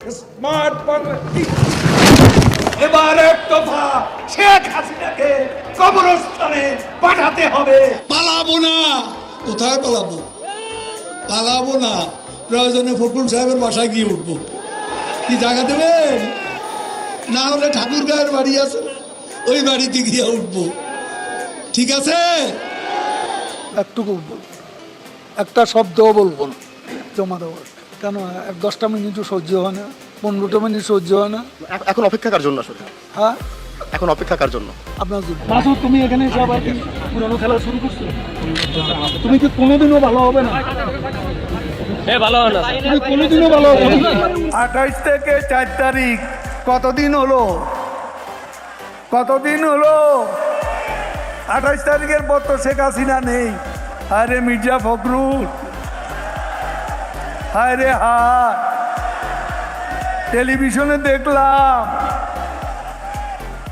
Smart Bangladesh এবার এক দফা শেখ হাসিনাকে কবরস্থানে পাঠাতে হবে। পালাবো না। কোথায় পালাবো? পালাবো না, প্রয়োজনে ফখরুল সাহেবের বাসায় গিয়ে উঠবো। কি জায়গা দেবেন? না হলে ঠাকুর গায়ের বাড়ি আছে, ওই বাড়িতে গিয়ে উঠবো। ঠিক আছে? একটুকু একটা শব্দও বলবো না জমা দেওয়ার। কেন 10টা মিনিটও সহ্য হয় না, 15টা মিনিট সহ্য হয় না। এখন অপেক্ষা কার জন্য আসলে? হ্যাঁ, এখন অপেক্ষা কার জন্য? আপনার জন্য। মাসুদ, তুমি এখানে এসে আবার কি পুরনো খেলা শুরু করছো? তুমি কি কোনোদিনও ভালো হবে না? ভালো হয় না। তুমি কোনোদিনও ভালো হবে না। 28 থেকে 4 তারিখ কতদিন হলো? 28 তারিখের পর তো শেখ হাসিনা নেই। আরে মির্জা ফখরুল, আরে টেলিভিশনে দেখলাম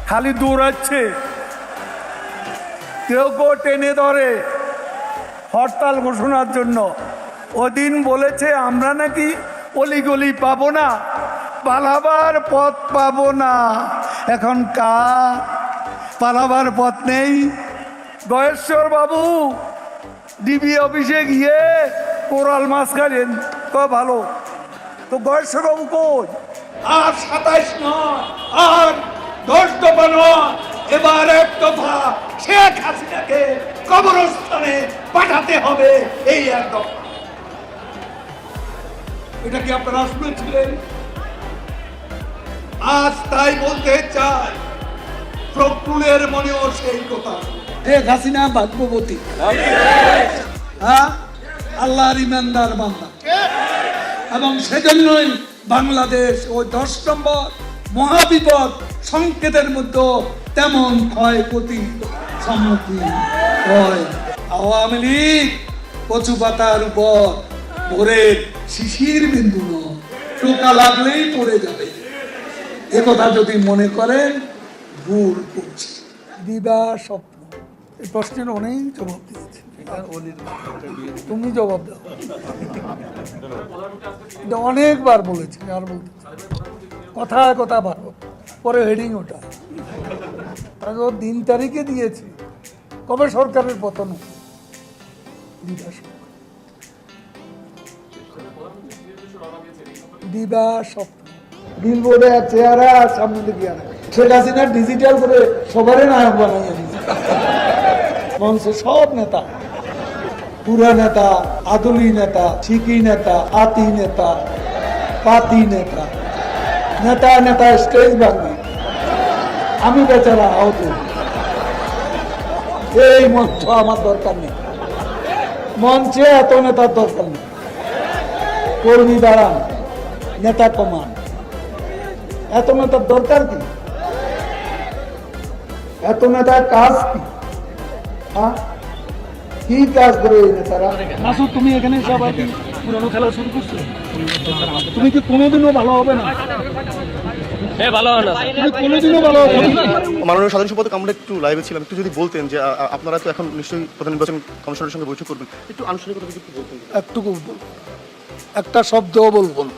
খালি দৌড়াচ্ছে, কেউ টেনে ধরে হরতাল ঘোষণার জন্য। ওদিন বলেছে আমরা নাকি অলিগলি পাবো না, পালাবার পথ পাবো না। এখন কার পালাবার পথ নেই? গয়েশ্বর বাবু ডিবি অফিসে গিয়ে কোরাল মাছ খাইলেন, ভালো তো। গয়েশ্বর বাবু কই? আর 27 নয়, আর 10 দফা নয়, এবার এক দফা শেখ হাসিনাকে কবরস্থানে পাঠাতে হবে। এই এক দফা। এটা কি আপনারা শুনেছিলেন? আজ তাই বলতে চাই, ফখরুলের মনেও সেই কথা। শেখ হাসিনা ভাগ্যবতী, হ্যাঁ, আল্লাহর ইমানদার বান্দা, এবং সেজন্যই বাংলাদেশ ওই 10 নম্বর মহাবিপদ সংকেতের মধ্যে তেমন ক্ষয়ক্ষতি সম্মুখীন হয়। আওয়ামী লীগ কচু পাতার উপর ভোরের শিশির বিন্দু নয়, টোকা লাগলেই পড়ে যাবে। একথা যদি মনে করেন ভুল করছি। দিবা স্বপ্ন, এই প্রশ্নের অনেক জবাব দিয়েছে, তুমি জবাব দাও। এটা অনেকবার বলেছি, আর বলতে কথায় কথা ভালো, পরে হেডিং ওটা দিন তারিখে দিয়েছে। কবে সরকারের পতন? দিবা স্বপ্ন, বিলবোর্ডে চেহারা সামনে দিকে আনে। শেখ হাসিনা ডিজিটাল করে সবারই নায়ক বানাইয়া দিয়েছে। মঞ্চে সব নেতা, পুরা নেতা, আদলি নেতা, ঠিকি নেতা, আতি নেতা, পাতি নেতা, নেতা নেতা স্টেজ ভাঙি, আমি বেচারা আহত। এই মঞ্চ আমার দরকার নেই, মঞ্চে এত নেতার দরকার নেই। কর্মী দাঁড়ান, নেতা কমান, এত নেতার দরকার কি? এত নেতার কাজ কি? কি কাজ করে এই নেতারা? মাসুদ, তুমি এখানে এসে আবার কি পুরনো খেলা শুরু করছো? তুমি কি কোনোদিনও ভালো হবে না? ভালো হয় না। তুমি কোনোদিনও ভালো হবে না। মাননীয় সাধারণ সম্পাদক, আমরা একটু লাইভে ছিলাম, একটু যদি বলতেন যে আপনারা তো এখন নিশ্চয়ই প্রধান নির্বাচন কমিশনের সঙ্গে বৈঠক করবেন, একটু আনুষ্ঠানিকতা যদি একটু বলতেন। একটুকু একটা শব্দও বলবো না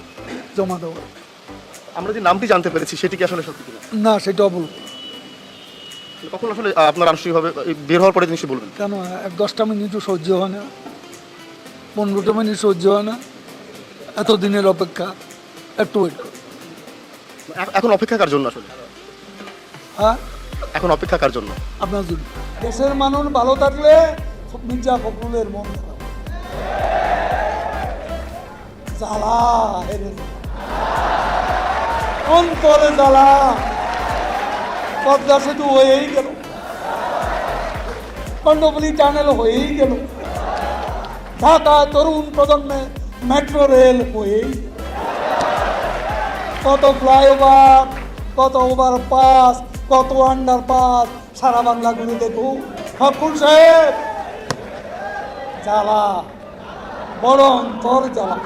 জমা দেওয়ার। আমরা যে নামটি জানতে পেরেছি সেটি কি আসলে সত্যি কিনা? না, সেটাও বলবো। কখন আসলে আপনার আনুষ্ঠানিকভাবে বের হওয়ার পরে নিশ্চয়ই বলবেন? কেন 10টা মিনিটও সহ্য হয় না, 15টা মিনিট সহ্য হয় না। এতদিনের অপেক্ষা, একটু ওয়েট করো। এখন অপেক্ষা কার জন্য আসলে? হ্যাঁ, এখন অপেক্ষা কার জন্য? আপনার জন্য। দেশের মানুষ ভালো থাকলে মির্জা ফখরুলের মন খারাপ। জ্বালা হেরে অন্তরে জ্বালা, পদ্মা সেতু হয়েই গেল, কর্ণফুলী টানেল হয়েই গেল, ঢাকা তরুণ প্রজন্মে মেট্রো রেল হয়েই গেল। কত ফ্লাইওভার, কত ওভারপাস, কত আন্ডারপাস সারা বাংলা ঘুরে দেখুন। ফখরুল সাহেব, জ্বালা, বড় অন্তর জ্বালা।